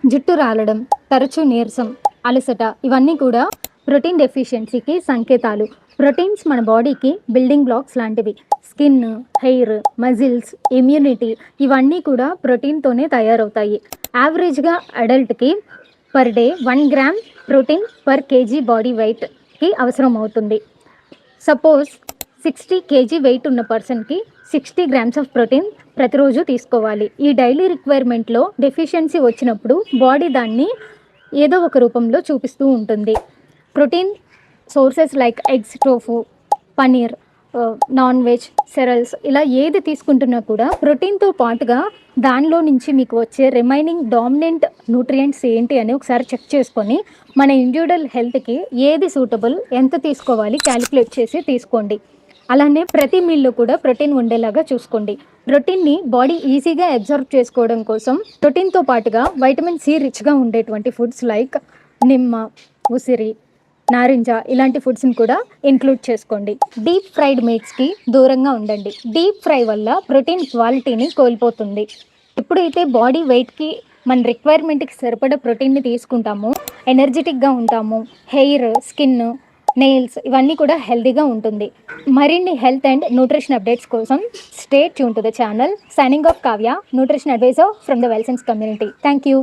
జుట్టు రాలడం, తరచూ నీరసం, అలసట ఇవన్నీ కూడా ప్రోటీన్ డెఫిషియన్సీకి సంకేతాలు. ప్రోటీన్స్ మన బాడీకి బిల్డింగ్ బ్లాక్స్ లాంటివి. స్కిన్, హెయిర్, మజిల్స్, ఇమ్యూనిటీ ఇవన్నీ కూడా ప్రోటీన్తోనే తయారవుతాయి. యావరేజ్గా అడల్ట్కి per day 1 gram protein per KG body వెయిట్కి అవసరం అవుతుంది. సపోజ్ 60 కేజీ వెయిట్ ఉన్న పర్సన్కి 60 గ్రామ్స్ ఆఫ్ ప్రోటీన్ ప్రతిరోజు తీసుకోవాలి. ఈ డైలీ రిక్వైర్మెంట్లో డెఫిషియన్సీ వచ్చినప్పుడు బాడీ దాన్ని ఏదో ఒక రూపంలో చూపిస్తూ ఉంటుంది. Protein sources like eggs, tofu, paneer, non veg, cereals ఇలా ఏది తీసుకుంటున్నా కూడా ప్రోటీన్తో పాటుగా దానిలో నుంచి మీకు వచ్చే రిమైనింగ్ డామినెంట్ న్యూట్రియంట్స్ ఏంటి అని ఒకసారి చెక్ చేసుకొని మన ఇండివిజువల్ హెల్త్కి ఏది సూటబుల్, ఎంత తీసుకోవాలి క్యాలిక్యులేట్ చేసి తీసుకోండి. అలానే ప్రతి మీల్లో కూడా ప్రోటీన్ ఉండేలాగా చూసుకోండి. ప్రోటీన్ని బాడీ ఈజీగా అబ్జర్వ్ చేసుకోవడం కోసం ప్రోటీన్తో పాటుగా వైటమిన్ సి రిచ్గా ఉండేటువంటి ఫుడ్స్ లైక్ నిమ్మ, ఉసిరి, నారింజ ఇలాంటి ఫుడ్స్ని కూడా ఇంక్లూడ్ చేసుకోండి. డీప్ ఫ్రైడ్ మీట్స్కి దూరంగా ఉండండి. డీప్ ఫ్రై వల్ల ప్రోటీన్ క్వాలిటీని కోల్పోతుంది. ఎప్పుడైతే బాడీ వెయిట్కి మన రిక్వైర్మెంట్కి సరిపడా ప్రోటీన్ని తీసుకుంటామో ఎనర్జెటిక్గా ఉంటాము. హెయిర్, స్కిన్, నెయిల్స్ ఇవన్నీ కూడా హెల్తీగా ఉంటుంది. మరిన్ని హెల్త్ అండ్ న్యూట్రిషన్ అప్డేట్స్ కోసం stay tune to the channel. Signing off Kavya, nutrition advisor from the Wellsense community. Thank you.